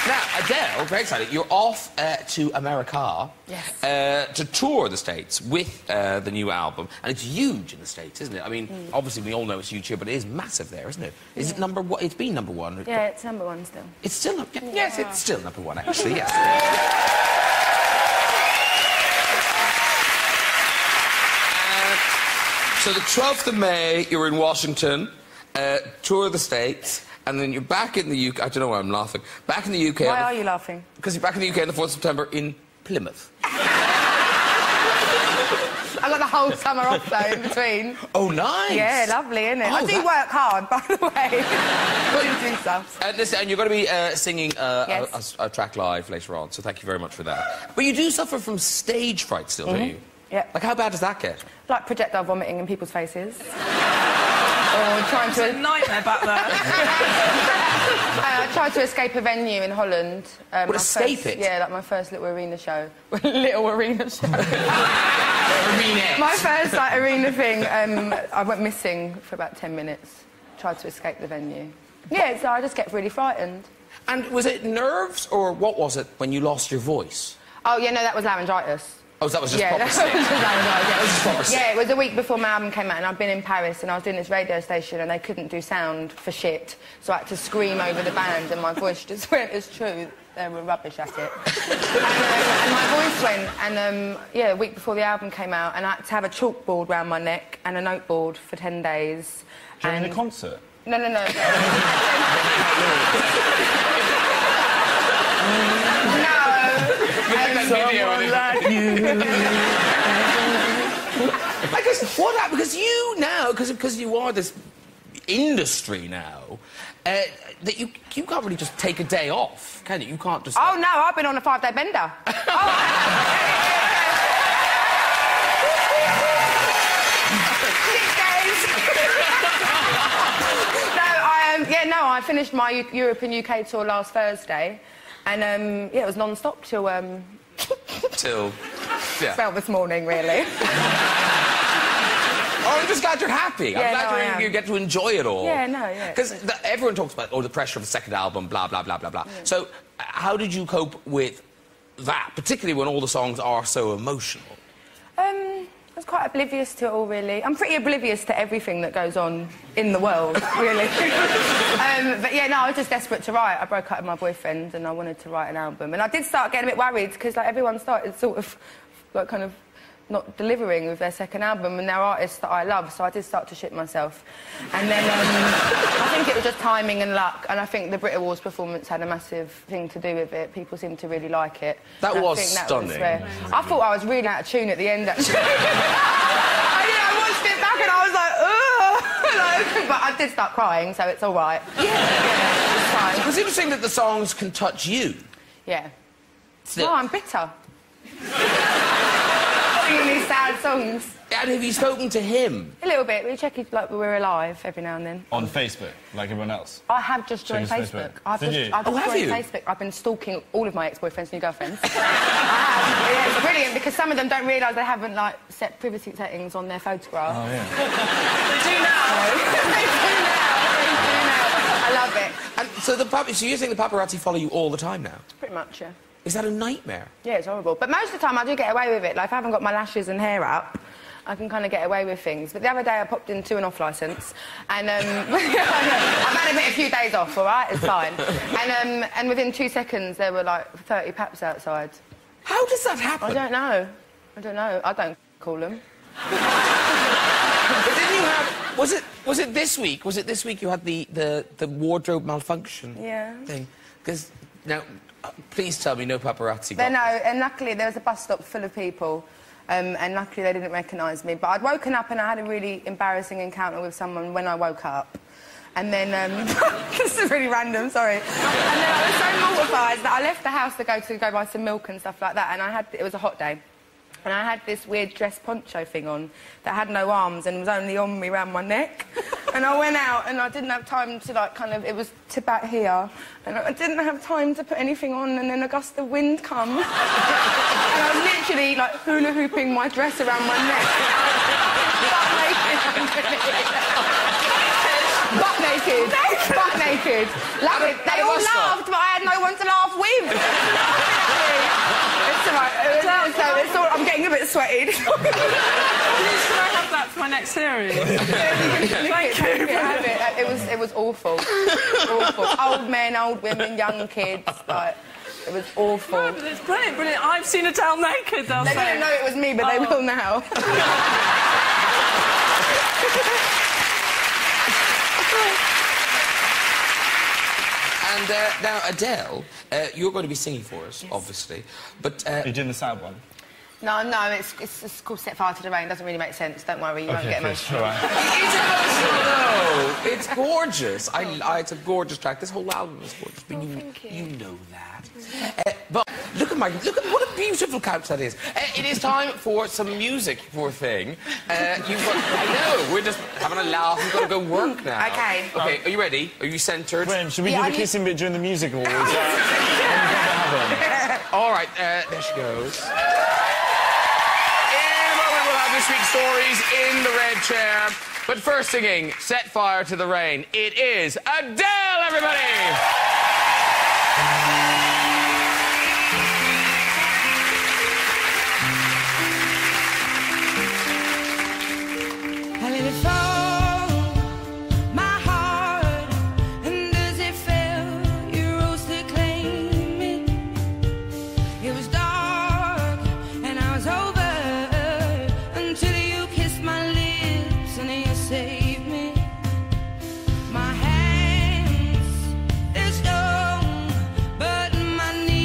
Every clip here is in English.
Now, Adele, very excited. You're off to America to tour the States with the new album. And it's huge in the States, isn't it? I mean, obviously, we all know it's huge here, but it is massive there, isn't it? Is it number one? It's been number one. Yeah, it's number one still. It's still... Yes, it's still number one, actually, yes. So the 12th of May, you're in Washington, tour of the States, and then you're back in the UK. I don't know why I'm laughing. Back in the UK... Why are you laughing? Because you're back in the UK on the 4th of September in Plymouth. I got the whole summer off, though, in between. Oh, nice. Yeah, lovely, isn't it? I do work hard, by the way. Doing stuff. Listen, and you're going to be singing a track live later on, so thank you very much for that. But you do suffer from stage fright still, don't you? Yeah. Like, how bad does that get? Like projectile vomiting in people's faces. Or trying to... It's a nightmare back there. I tried to escape a venue in Holland. Escape it? Yeah, like my first little arena show. Little arena show. Arena. My first, like, arena thing, I went missing for about 10 minutes. Tried to escape the venue. Yeah, so I just get really frightened. And was it nerves, or what was it when you lost your voice? Oh, yeah, no, that was laryngitis. Oh, so that was just proper that was just laryngitis. Yeah, it was a week before my album came out, and I'd been in Paris, and I was doing this radio station, and they couldn't do sound for shit, so I had to scream over the band, and my voice just went. It's true, they were rubbish at it. And my voice went, and yeah, a week before the album came out, and I had to have a chalkboard round my neck and a noteboard for 10 days. During the concert? No. No. Someone like you. I guess what happened? Because you now, because you are this industry now, that you can't really just take a day off, can you? You can't just. Oh no, I've been on a 5-day bender. I finished my Europe and UK tour last Thursday, and yeah, it was non-stop till well, this morning, really. Oh, I'm just glad you're happy. I'm glad you get to enjoy it all. Yeah, no, yeah. Because everyone talks about, the pressure of a second album, blah, blah, blah, blah, blah. Yeah. So, how did you cope with that, particularly when all the songs are so emotional? I was quite oblivious to it all, really. I'm pretty oblivious to everything that goes on in the world, really. But yeah, no, I was just desperate to write. I broke up with my boyfriend and I wanted to write an album. And I did start getting a bit worried because, like, everyone started sort of, like, kind of not delivering with their second album, and they're artists that I love, so I did start to shit myself. And then I think it was just timing and luck, and I think the Brit Awards performance had a massive thing to do with it. People seemed to really like it. That was stunning. I thought I was really out of tune at the end, actually. I watched it back and I was like, ugh! But I did start crying, so it's all right. Yeah, it's fine. It's interesting that the songs can touch you. Yeah. Oh, I'm bitter. These sad songs. And have you spoken to him? A little bit. We check if, like, we're alive every now and then. On Facebook, like everyone else? I have just joined Facebook. I've just joined Facebook. I've been stalking all of my ex-boyfriends and new girlfriends. I have. Yeah, it's brilliant because some of them don't realise they haven't, like, set privacy settings on their photographs. Oh, yeah. They do now. They do now. I love it. And so so you think the paparazzi follow you all the time now? Pretty much, yeah. Is that a nightmare? Yeah, it's horrible. But most of the time I do get away with it. Like, if I haven't got my lashes and hair up, I can kind of get away with things. But the other day I popped into an off licence, and I've had a few days off, all right? It's fine. And within 2 seconds there were like 30 paps outside. How does that happen? I don't know. I don't call them. But didn't you have... Was it this week? Was it this week you had the wardrobe malfunction thing? Because now... please tell me no paparazzi got No, and luckily there was a bus stop full of people, and luckily they didn't recognise me. But I'd woken up and I had a really embarrassing encounter with someone when I woke up. And then, this is really random, sorry. And then I was so mortified that I left the house to go buy some milk and stuff like that, and it was a hot day. And I had this weird dress poncho thing on that had no arms and was only on me around my neck. And I went out and I didn't have time to, like, it was to about here. And I didn't have time to put anything on, and then a gust of wind come. And I was literally, like, hula hooping my dress around my neck. Butt naked. did. Love it. They all laughed, but I had no one to laugh with. It's all right. I'm getting a bit sweaty. Please, can I have that for my next series? Thank you. Have it. It was awful. Awful. Old men, old women, young kids. Like, it was awful. No, but it's brilliant, brilliant. I've seen Adele naked, they'll say. They didn't know it was me, but they will now. And now, Adele, you're going to be singing for us, obviously, but... Are you doing the sad one? No, it's called Set Fire to the Rain. It doesn't really make sense. Don't worry, you won't get emotional. Right. It's emotional, though. It's gorgeous. It's a gorgeous track. This whole album is gorgeous. But you know that. But look at what a beautiful couch that is. It is time for some music, poor thing. I know, we're just having a laugh. We've got to go work now. Okay. Okay, are you ready? Are you centred? Gwen, should we do the kissing bit during the music awards? All right, there she goes. This week's stories in the red chair. But first singing, Set Fire to the Rain, it is Adele, everybody! I let it fall, my heart, and as it fell, you rose to claim it. It was dark, and I was over. Until you kissed my lips and then you saved me. My hands, they're stone, but my knees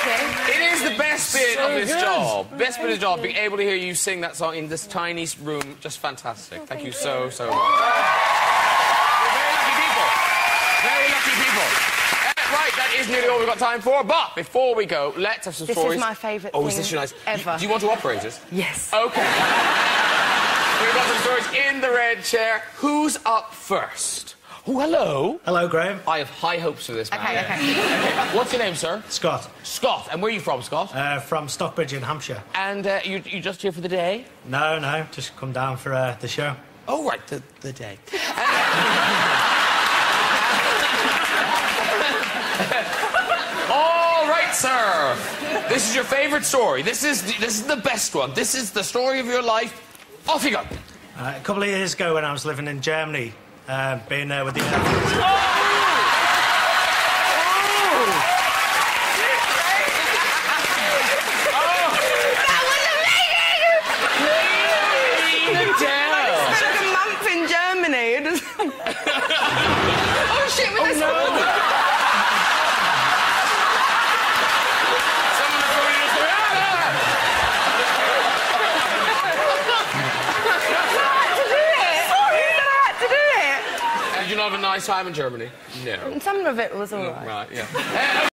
Thank It is the best bit of this good. job. Best bit of the job, being able to hear you sing that song in this tiny room. Just fantastic. Thank you so, so much. You're very lucky people. Very lucky people. Right, that is nearly all we've got time for. But before we go, let's have some stories. This is my favourite thing is this your nice? ever. Do you want to operate it? Yes. Okay. We've got some stories in the red chair. Who's up first? Oh, hello. Hello, Graham. I have high hopes for this man. Okay. What's your name, sir? Scott. Scott. And where are you from, Scott? From Stockbridge in Hampshire. And you just here for the day? No, just come down for the show. Oh, right, the day. All right, sir. This is your favourite story. This is the best one. This is the story of your life. Off you go. A couple of years ago when I was living in Germany, being there with the... Spent a month in Germany. Oh, shit, with this... Did you not have a nice time in Germany? No. Some of it was all right. Right, yeah.